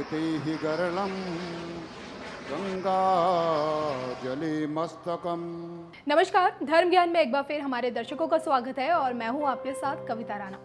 स्थितिः गरलं गंगा जले मस्तकम। नमस्कार, धर्म ज्ञान में एक बार फिर हमारे दर्शकों का स्वागत है और मैं हूं आपके साथ कविता राणा।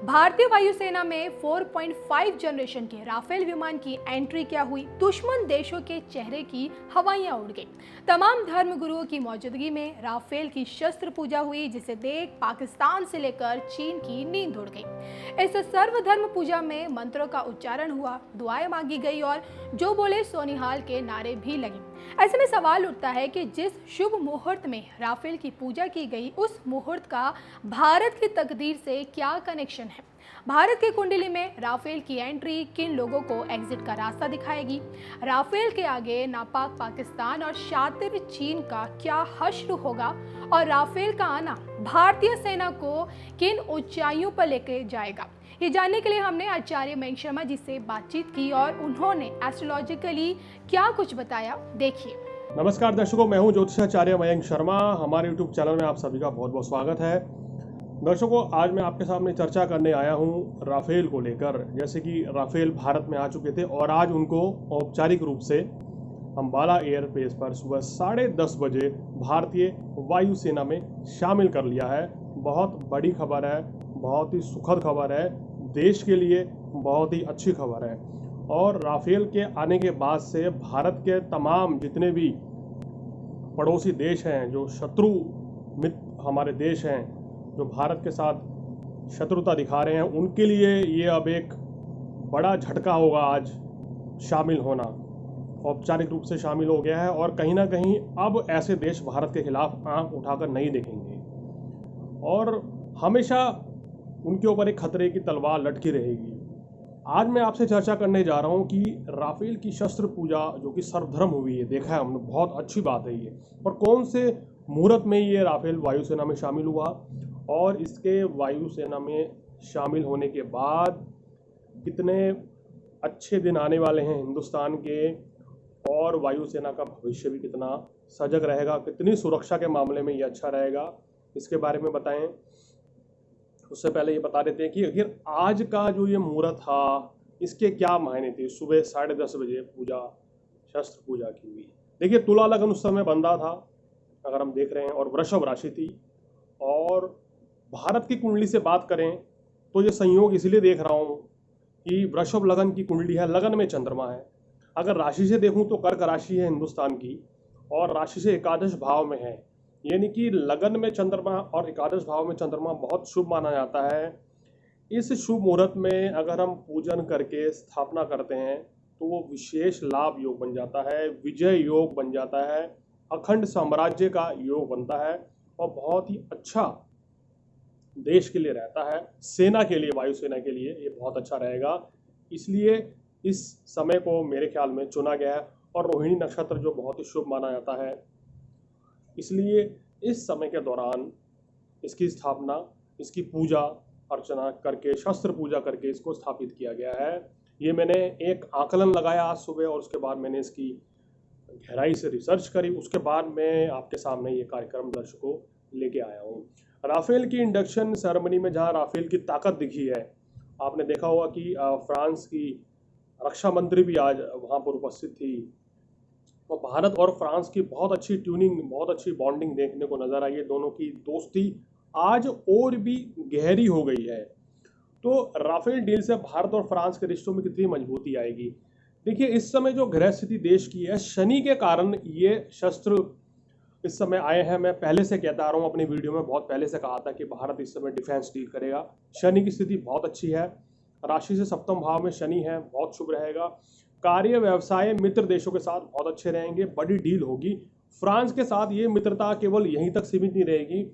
भारतीय वायुसेना में 4.5 जनरेशन के राफेल विमान की एंट्री क्या हुई, दुश्मन देशों के चेहरे की हवाइयां उड़ गई। तमाम धर्म गुरुओं की मौजूदगी में राफेल की शस्त्र पूजा हुई, जिसे देख पाकिस्तान से लेकर चीन की नींद उड़ गई। इस सर्वधर्म पूजा में मंत्रों का उच्चारण हुआ, दुआएं मांगी गई और जो बोले सोनिहाल के नारे भी लगे। ऐसे में सवाल उठता है कि जिस शुभ मुहूर्त में राफेल की पूजा की गई, उस मुहूर्त का भारत की तकदीर से क्या कनेक्शन है। भारत की कुंडली में राफेल की एंट्री किन लोगों को एग्जिट का रास्ता दिखाएगी। राफेल के आगे नापाक पाकिस्तान और शातिर चीन का क्या हश्र होगा और राफेल का आना भारतीय सेना को किन ऊंचाइयों पर लेकर जाएगा। ये जानने के लिए हमने आचार्य मयंक शर्मा जी से बातचीत की और उन्होंने एस्ट्रोलॉजिकली क्या कुछ बताया, देखिए। नमस्कार दर्शकों, मैं हूं ज्योतिषाचार्य मयंक शर्मा। हमारे YouTube चैनल में आप सभी का बहुत बहुत स्वागत है। दर्शकों, आज मैं आपके सामने चर्चा करने आया हूं राफेल को लेकर। जैसे कि राफेल भारत में आ चुके थे और आज उनको औपचारिक रूप से अंबाला एयरबेस पर सुबह 10:30 बजे भारतीय वायुसेना में शामिल कर लिया है। बहुत बड़ी खबर है, बहुत ही सुखद खबर है, देश के लिए बहुत ही अच्छी खबर है। और राफेल के आने के बाद से भारत के तमाम जितने भी पड़ोसी देश हैं, जो शत्रु मित्र हमारे देश हैं, जो भारत के साथ शत्रुता दिखा रहे हैं, उनके लिए ये अब एक बड़ा झटका होगा। आज शामिल होना औपचारिक रूप से शामिल हो गया है और कहीं ना कहीं अब ऐसे देश भारत के खिलाफ आंख उठाकर नहीं देखेंगे और हमेशा उनके ऊपर एक खतरे की तलवार लटकी रहेगी। आज मैं आपसे चर्चा करने जा रहा हूं कि राफेल की शस्त्र पूजा जो कि सर्वधर्म हुई है, देखा है हमने, बहुत अच्छी बात है ये। और कौन से मुहूर्त में ये राफेल वायुसेना में शामिल हुआ और इसके वायुसेना में शामिल होने के बाद कितने अच्छे दिन आने वाले हैं हिंदुस्तान के और वायुसेना का भविष्य भी कितना सजग रहेगा, कितनी सुरक्षा के मामले में ये अच्छा रहेगा, इसके बारे में बताएं। उससे पहले ये बता देते हैं कि आखिर आज का जो ये मुहूर्त था, इसके क्या मायने थे। सुबह 10:30 बजे शस्त्र पूजा की हुई। देखिए, तुला लगन उस समय बंधा था, अगर हम देख रहे हैं, और वृषभ राशि थी। और भारत की कुंडली से बात करें तो ये संयोग इसलिए देख रहा हूँ कि वृषभ लगन की कुंडली है, लगन में चंद्रमा है। अगर राशि से देखूँ तो कर्क राशि है हिंदुस्तान की और राशि से एकादश भाव में है, यानी कि लगन में चंद्रमा और एकादश भाव में चंद्रमा बहुत शुभ माना जाता है। इस शुभ मुहूर्त में अगर हम पूजन करके स्थापना करते हैं तो वो विशेष लाभ योग बन जाता है, विजय योग बन जाता है, अखंड साम्राज्य का योग बनता है और बहुत ही अच्छा देश के लिए रहता है। सेना के लिए, वायुसेना के लिए ये बहुत अच्छा रहेगा। इसलिए इस समय को मेरे ख्याल में चुना गया है और रोहिणी नक्षत्र जो बहुत ही शुभ माना जाता है, इसलिए इस समय के दौरान इसकी स्थापना, इसकी पूजा अर्चना करके, शस्त्र पूजा करके इसको स्थापित किया गया है। ये मैंने एक आकलन लगाया आज सुबह और उसके बाद मैंने इसकी गहराई से रिसर्च करी। उसके बाद मैं आपके सामने ये कार्यक्रम दर्शकों लेके आया हूँ। राफेल की इंडक्शन सेरेमनी में जहाँ राफेल की ताकत दिखी है, आपने देखा होगा कि फ्रांस की रक्षा मंत्री भी आज वहाँ पर उपस्थित थी और भारत और फ्रांस की बहुत अच्छी ट्यूनिंग, बहुत अच्छी बॉन्डिंग देखने को नजर आई है। दोनों की दोस्ती आज और भी गहरी हो गई है। तो राफेल डील से भारत और फ्रांस के रिश्तों में कितनी मजबूती आएगी। देखिए, इस समय जो ग्रह स्थिति देश की है, शनि के कारण ये शस्त्र इस समय आए हैं। मैं पहले से कहता आ रहा हूँ, अपनी वीडियो में बहुत पहले से कहा था कि भारत इस समय डिफेंस डील करेगा। शनि की स्थिति बहुत अच्छी है, राशि से सप्तम भाव में शनि है, बहुत शुभ रहेगा। कार्य व्यवसाय मित्र देशों के साथ बहुत अच्छे रहेंगे, बड़ी डील होगी। फ्रांस के साथ ये मित्रता केवल यहीं तक सीमित नहीं रहेगी,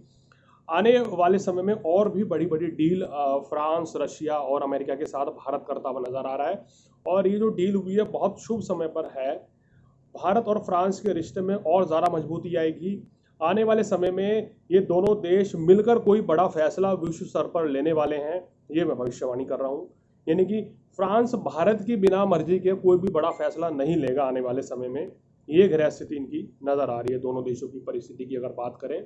आने वाले समय में और भी बड़ी बड़ी डील फ्रांस, रशिया और अमेरिका के साथ भारत करता हुआ नजर आ रहा है। और ये जो डील हुई है बहुत शुभ समय पर है। भारत और फ्रांस के रिश्ते में और ज़्यादा मजबूती आएगी। आने वाले समय में ये दोनों देश मिलकर कोई बड़ा फैसला विश्व स्तर पर लेने वाले हैं, ये मैं भविष्यवाणी कर रहा हूँ। यानी कि फ्रांस भारत की बिना मर्जी के कोई भी बड़ा फैसला नहीं लेगा आने वाले समय में। ये ग्रह स्थिति इनकी नजर आ रही है, दोनों देशों की परिस्थिति की अगर बात करें।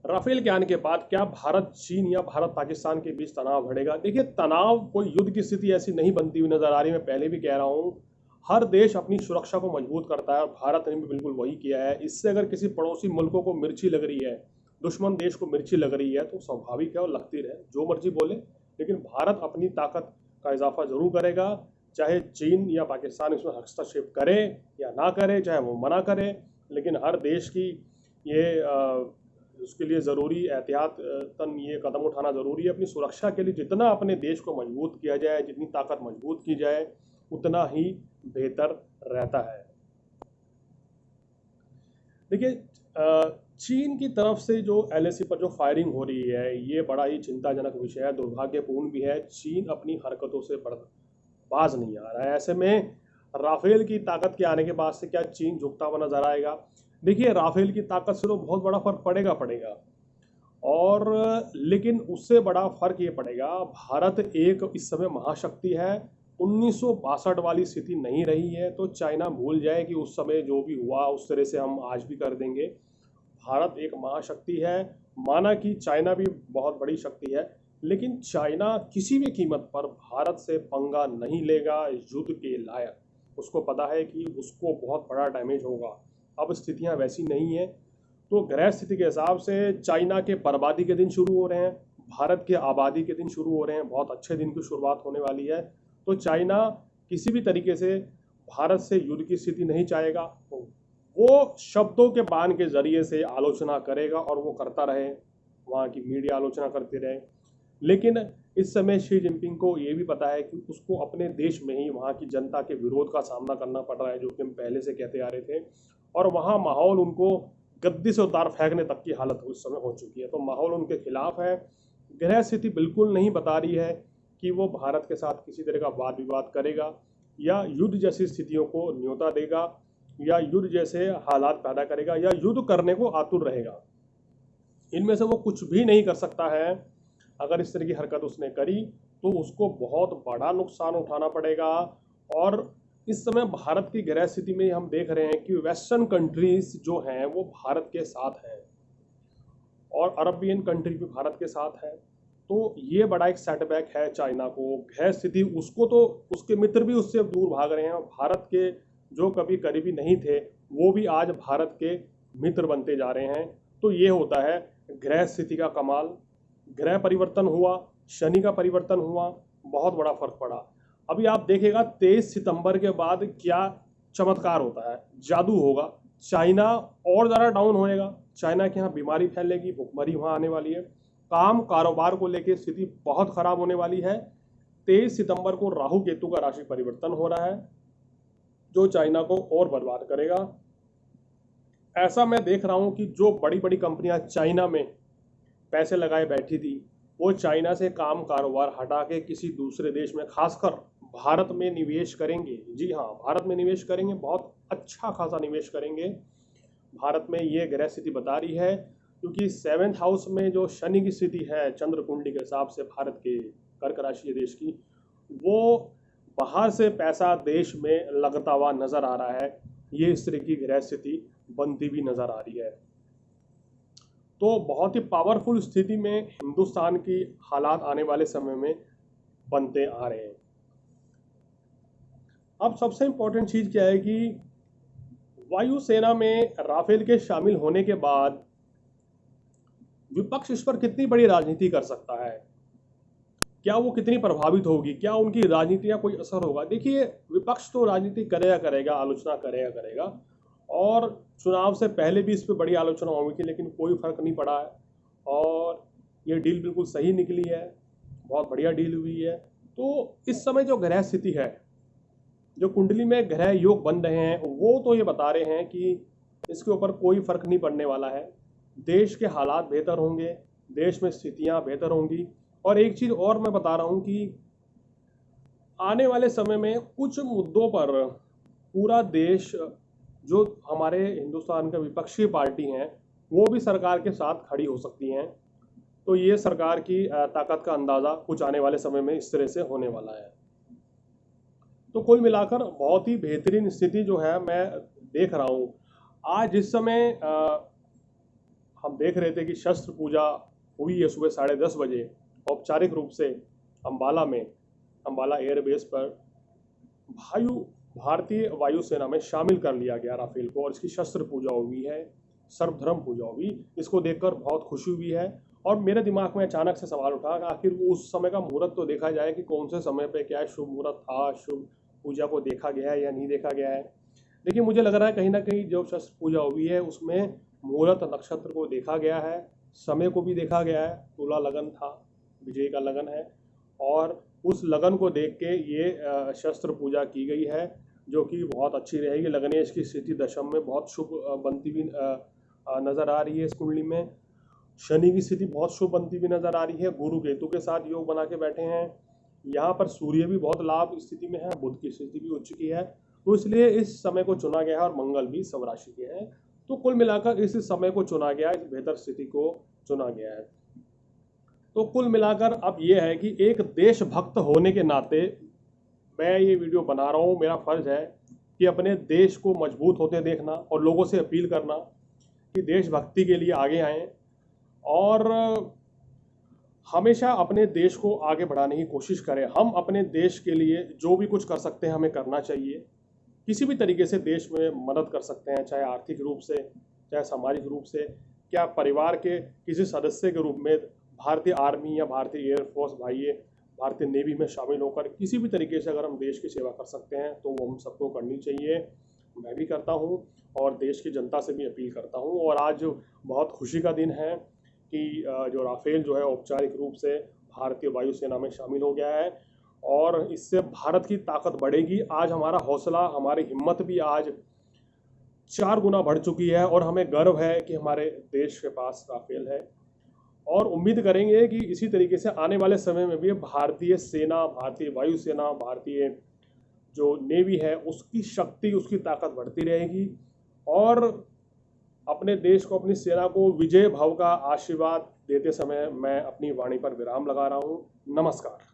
राफेल के आने के बाद क्या भारत चीन या भारत पाकिस्तान के बीच तनाव बढ़ेगा? देखिए, तनाव कोई युद्ध की स्थिति ऐसी नहीं बनती हुई नजर आ रही। मैं पहले भी कह रहा हूँ, हर देश अपनी सुरक्षा को मजबूत करता है और भारत ने भी बिल्कुल वही किया है। इससे अगर किसी पड़ोसी मुल्कों को मिर्ची लग रही है, दुश्मन देश को मिर्ची लग रही है, तो स्वाभाविक है और लगती रहे, जो मर्जी बोले, लेकिन भारत अपनी ताकत का इजाफा जरूर करेगा। चाहे चीन या पाकिस्तान इसमें हस्तक्षेप करे या ना करे, चाहे वो मना करे, लेकिन हर देश की ये उसके लिए ज़रूरी एहतियातन ये कदम उठाना ज़रूरी है। अपनी सुरक्षा के लिए जितना अपने देश को मजबूत किया जाए, जितनी ताकत मजबूत की जाए, उतना ही बेहतर रहता है। देखिए, चीन की तरफ से जो LAC पर जो फायरिंग हो रही है, ये बड़ा ही चिंताजनक विषय है, दुर्भाग्यपूर्ण भी है। चीन अपनी हरकतों से बाज नहीं आ रहा है। ऐसे में राफेल की ताकत के आने के बाद से क्या चीन झुकता हुआ नजर आएगा? देखिए, राफेल की ताकत से तो बहुत बड़ा फर्क पड़ेगा और लेकिन उससे बड़ा फर्क ये पड़ेगा, भारत एक इस समय महाशक्ति है। 1962 वाली स्थिति नहीं रही है, तो चाइना भूल जाए कि उस समय जो भी हुआ उस तरह से हम आज भी कर देंगे। भारत एक महाशक्ति है, माना कि चाइना भी बहुत बड़ी शक्ति है, लेकिन चाइना किसी भी कीमत पर भारत से पंगा नहीं लेगा युद्ध के लायक। उसको पता है कि उसको बहुत बड़ा डैमेज होगा। अब स्थितियां वैसी नहीं है, तो ग्रह स्थिति के हिसाब से चाइना के बर्बादी के दिन शुरू हो रहे हैं, भारत के आबादी के दिन शुरू हो रहे हैं। बहुत अच्छे दिन की शुरुआत होने वाली है। तो चाइना किसी भी तरीके से भारत से युद्ध की स्थिति नहीं चाहेगा। वो शब्दों के बाण के जरिए से आलोचना करेगा और वो करता रहे, वहाँ की मीडिया आलोचना करते रहे, लेकिन इस समय शी जिनपिंग को ये भी पता है कि उसको अपने देश में ही वहाँ की जनता के विरोध का सामना करना पड़ रहा है, जो कि हम पहले से कहते आ रहे थे, और वहाँ माहौल उनको गद्दी से उतार फेंकने तक की हालत उस समय हो चुकी है। तो माहौल उनके खिलाफ है। ग्रह स्थिति बिल्कुल नहीं बता रही है कि वो भारत के साथ किसी तरह का वाद विवाद करेगा या युद्ध जैसी स्थितियों को न्योता देगा या युद्ध जैसे हालात पैदा करेगा या युद्ध करने को आतुर रहेगा। इनमें से वो कुछ भी नहीं कर सकता है। अगर इस तरह की हरकत उसने करी तो उसको बहुत बड़ा नुकसान उठाना पड़ेगा। और इस समय भारत की ग्रह स्थिति में हम देख रहे हैं कि वेस्टर्न कंट्रीज जो हैं वो भारत के साथ हैं और अरबियन कंट्री भी भारत के साथ है। तो ये बड़ा एक सेटबैक है चाइना को। ग्रह स्थिति उसको, तो उसके मित्र भी उससे दूर भाग रहे हैं। भारत के जो कभी करीबी नहीं थे वो भी आज भारत के मित्र बनते जा रहे हैं। तो ये होता है ग्रह स्थिति का कमाल। ग्रह परिवर्तन हुआ, शनि का परिवर्तन हुआ, बहुत बड़ा फर्क पड़ा। अभी आप देखेगा 23 सितंबर के बाद क्या चमत्कार होता है, जादू होगा। चाइना और ज़्यादा डाउन होएगा, चाइना के यहाँ बीमारी फैलेगी, भुखमरी वहाँ आने वाली है, काम कारोबार को लेकर स्थिति बहुत खराब होने वाली है। 23 सितंबर को राहु केतु का राशि परिवर्तन हो रहा है जो चाइना को और बर्बाद करेगा। ऐसा मैं देख रहा हूँ कि जो बड़ी बड़ी कंपनियां चाइना में पैसे लगाए बैठी थी वो चाइना से काम कारोबार हटा के किसी दूसरे देश में, खासकर भारत में निवेश करेंगे। जी हाँ, भारत में निवेश करेंगे, बहुत अच्छा खासा निवेश करेंगे भारत में। ये ग्रह स्थिति बता रही है, क्योंकि 7th हाउस में जो शनि की स्थिति है चंद्र कुंडली के हिसाब से भारत के कर्क राशि देश की, वो बाहर से पैसा देश में लगता हुआ नजर आ रहा है। ये इस तरह की ग्रह स्थिति बनती भी नजर आ रही है। तो बहुत ही पावरफुल स्थिति में हिंदुस्तान की हालात आने वाले समय में बनते आ रहे हैं। अब सबसे इम्पोर्टेंट चीज क्या है कि वायुसेना में राफेल के शामिल होने के बाद विपक्ष इस पर कितनी बड़ी राजनीति कर सकता है, क्या वो कितनी प्रभावित होगी, क्या उनकी राजनीति का कोई असर होगा। देखिए, विपक्ष तो राजनीति करेगा, आलोचना करेगा और चुनाव से पहले भी इस पर बड़ी आलोचना हुई थी, लेकिन कोई फर्क नहीं पड़ा है और ये डील बिल्कुल सही निकली है, बहुत बढ़िया डील हुई है। तो इस समय जो ग्रह स्थिति है, जो कुंडली में ग्रह योग बन रहे हैं, वो तो ये बता रहे हैं कि इसके ऊपर कोई फर्क नहीं पड़ने वाला है। देश के हालात बेहतर होंगे, देश में स्थितियां बेहतर होंगी। और एक चीज़ और मैं बता रहा हूं कि आने वाले समय में कुछ मुद्दों पर पूरा देश, जो हमारे हिंदुस्तान का विपक्षी पार्टी हैं, वो भी सरकार के साथ खड़ी हो सकती हैं। तो ये सरकार की ताकत का अंदाज़ा कुछ आने वाले समय में इस तरह से होने वाला है। तो कुल मिलाकर बहुत ही बेहतरीन स्थिति जो है मैं देख रहा हूँ। आज इस समय हम देख रहे थे कि शस्त्र पूजा हुई है सुबह 10:30 बजे औपचारिक रूप से अंबाला एयरबेस पर भारतीय वायुसेना में शामिल कर लिया गया राफेल को, और इसकी शस्त्र पूजा हुई है, सर्वधर्म पूजा हुई। इसको देखकर बहुत खुशी हुई है। और मेरे दिमाग में अचानक से सवाल उठा कि आखिर उस समय का मुहूर्त तो देखा जाए कि कौन से समय पे क्या शुभ मुहूर्त था, शुभ पूजा को देखा गया है या नहीं देखा गया है। देखिए, मुझे लग रहा है कहीं ना कहीं जो शस्त्र पूजा हुई है उसमें मुहूर्त नक्षत्र को देखा गया है, समय को भी देखा गया है। तुला लगन था, विजय का लगन है, और उस लगन को देख के ये शस्त्र पूजा की गई है, जो कि बहुत अच्छी रहेगी। लग्नेश की स्थिति दशम में बहुत शुभ बनती हुई नज़र आ रही है। इस कुंडली में शनि की स्थिति बहुत शुभ बनती हुई नज़र आ रही है। गुरु केतु के साथ योग बना के बैठे हैं। यहाँ पर सूर्य भी बहुत लाभ स्थिति में है, बुध की स्थिति भी उच्च की है, तो इसलिए इस समय को चुना गया है। और मंगल भी स्वराशि के हैं, तो कुल मिलाकर इस समय को चुना गया है, इस बेहतर स्थिति को चुना गया है। तो कुल मिलाकर अब ये है कि एक देशभक्त होने के नाते मैं ये वीडियो बना रहा हूँ। मेरा फर्ज है कि अपने देश को मजबूत होते देखना और लोगों से अपील करना कि देशभक्ति के लिए आगे आएं और हमेशा अपने देश को आगे बढ़ाने की कोशिश करें। हम अपने देश के लिए जो भी कुछ कर सकते हैं हमें करना चाहिए। किसी भी तरीके से देश में मदद कर सकते हैं, चाहे आर्थिक रूप से, चाहे सामाजिक रूप से, क्या परिवार के किसी सदस्य के रूप में भारतीय आर्मी या भारतीय एयरफोर्स भाइये भारतीय नेवी में शामिल होकर किसी भी तरीके से अगर हम देश की सेवा कर सकते हैं तो वो हम सबको करनी चाहिए। मैं भी करता हूँ और देश की जनता से भी अपील करता हूँ। और आज बहुत खुशी का दिन है कि जो राफेल जो है औपचारिक रूप से भारतीय वायुसेना में शामिल हो गया है, और इससे भारत की ताकत बढ़ेगी। आज हमारा हौसला, हमारी हिम्मत भी आज 4 गुना बढ़ चुकी है, और हमें गर्व है कि हमारे देश के पास राफेल है। और उम्मीद करेंगे कि इसी तरीके से आने वाले समय में भी भारतीय सेना, भारतीय वायुसेना, भारतीय जो नेवी है उसकी शक्ति, उसकी ताकत बढ़ती रहेगी। और अपने देश को, अपनी सेना को विजय भाव का आशीर्वाद देते समय मैं अपनी वाणी पर विराम लगा रहा हूँ। नमस्कार।